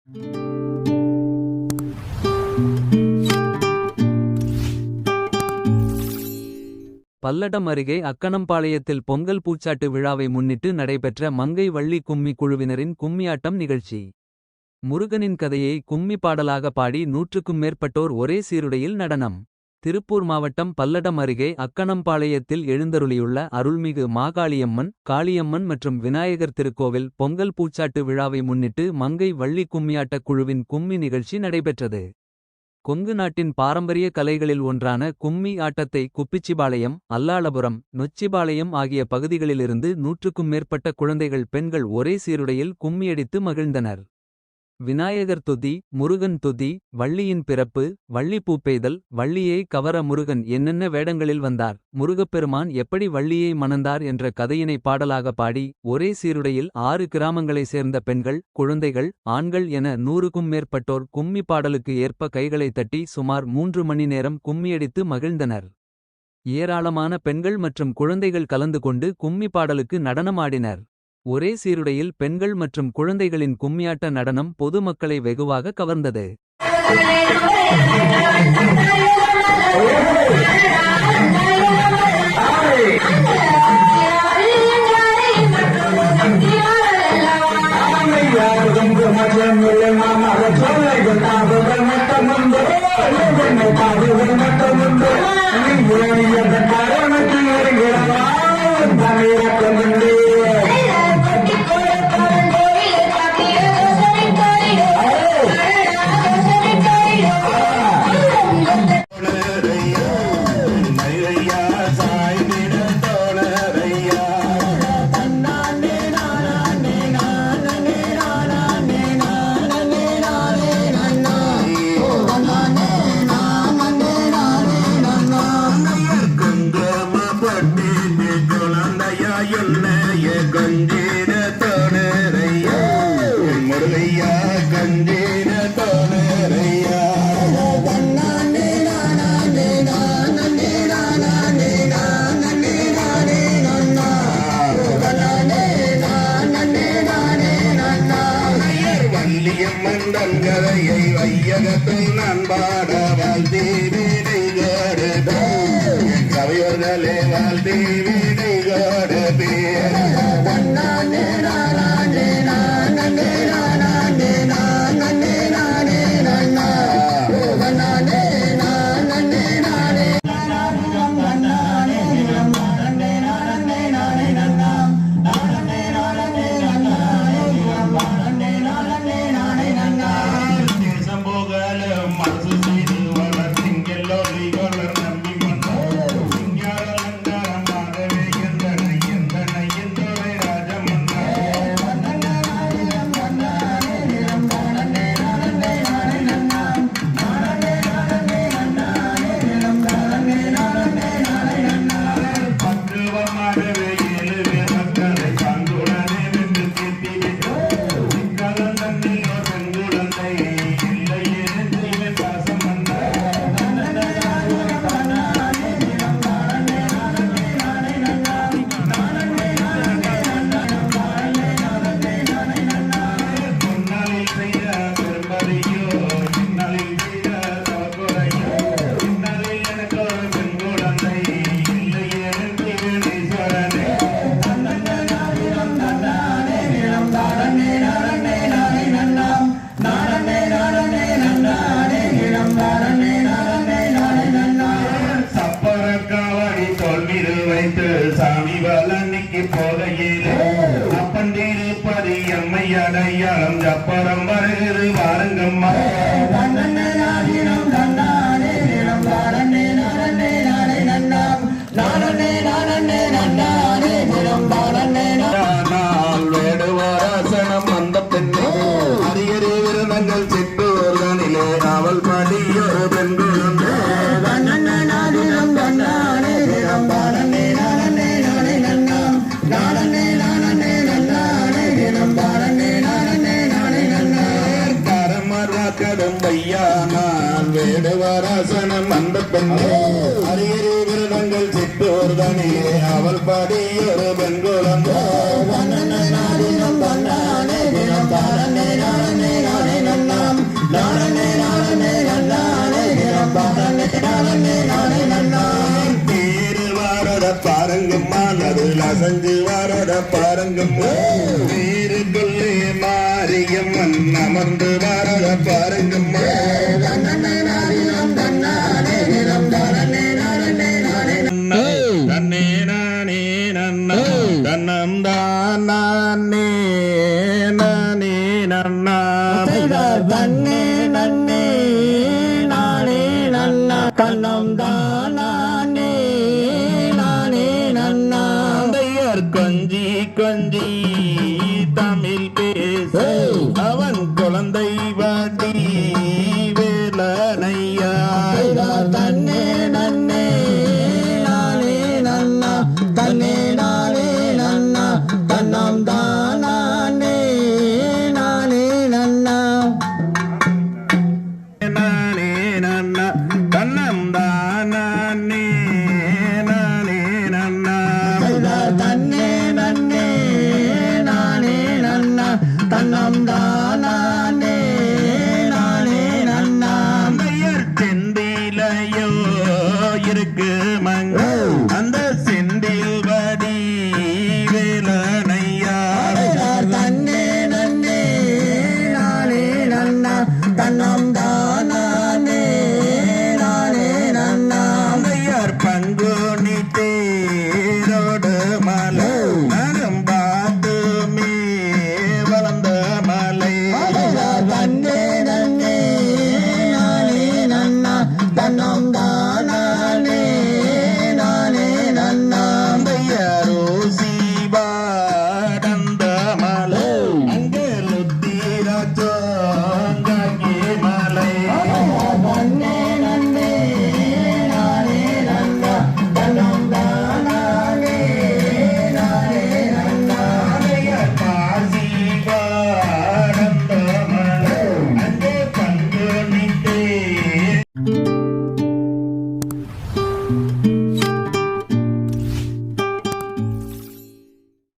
பல்லடம் அருகே அக்கனம்பாளையத்தில் பொங்கல் பூச்சாட்டு விழாவை முன்னிட்டு நடைபெற்ற மங்கை வள்ளி கும்மி குழுவினரின் கும்மியாட்டம் நிகழ்ச்சி. முருகனின் கதையை கும்மி பாடலாக பாடி 100க்கும் மேற்பட்டோர் ஒரே சீருடையில் நடனம். திருப்பூர் மாவட்டம் பல்லடம் அருகே அக்கனம்பாளையத்தில் எழுந்தருளியுள்ள அருள்மிகு மாகாளியம்மன், காளியம்மன் மற்றும் விநாயகர் திருக்கோவில் பொங்கல் பூச்சாட்டு விழாவை முன்னிட்டு மங்கை வள்ளி கும்மியாட்டக் குழுவின் கும்மி நிகழ்ச்சி நடைபெற்றது. கொங்கு நாட்டின் பாரம்பரிய கலைகளில் ஒன்றான கும்மி ஆட்டத்தை குப்பிச்சிபாளையம், அல்லாளபுரம், நொச்சிபாளையம் ஆகிய பகுதிகளிலிருந்து 100க்கும் மேற்பட்ட குழந்தைகள் பெண்கள் ஒரே சீருடையில் கும்மியடித்து மகிழ்ந்தனர். விநாயகர் துதி, முருகன் துதி, வள்ளியின் பிறப்பு, வள்ளி பூப்பெய்தல், வள்ளியை கவர முருகன் என்னென்ன வேடங்களில் வந்தார், முருகப்பெருமான் எப்படி வள்ளியை மணந்தார் என்ற கதையினை பாடலாக பாடி ஒரே சீருடையில் 6 கிராமங்களை சேர்ந்த பெண்கள், குழந்தைகள், ஆண்கள் என 100க்கும் மேற்பட்டோர் கும்மி பாடலுக்கு ஏற்ப கைகளை தட்டி சுமார் 3 மணி நேரம் கும்மியடித்து மகிழ்ந்தனர். ஏராளமான பெண்கள் மற்றும் குழந்தைகள் கலந்து கொண்டு கும்மி பாடலுக்கு நடனமாடினர். ஒரே சீருடையில் பெண்கள் மற்றும் குழந்தைகளின் கும்மியாட்ட நடனம் பொதுமக்களை வெகுவாக கவர்ந்தது. கதையை வையகத்தில் நான் பாட வாழ்த்தி வீடை கோடு கவியோர்களே வாழ்த்தி வீடை கோடு பேர் சாமி வலனிக்கு போகையிலே அப்பந்திருப்பது எம்மை அடையாளம் ஜப்பரம் வருகிறது வாருங்கம்மா. வேடுவாராசனம் வந்த பெண்ணே அரியரே விருந்தங்கள் சிற்றோர்களிலே அவள் படியொரு பெண்கள் வேடுவாராசனம் அந்த பெண்ணே அரியரே விருதங்கள் சிற்றோர் தனியே அவள் படியொரு பெண்குளம் பேரு வாரத பாருங்கம்மா நடுவில் அசஞ்சு வாரத பாருங்கம்மா வீருக்குள்ளே மாரியம்மன் அமர்ந்து வாரத பாருங்கம்மா தன்னே நானே நன்னா தன்னம் தான் நானே நானே நன்னா தன்னே நன்னே நானே நன்னா கண்ணம் தானே நானே நன்னா தந்தையர் கொஞ்சி கொஞ்சி தமிழ் பேச அவர்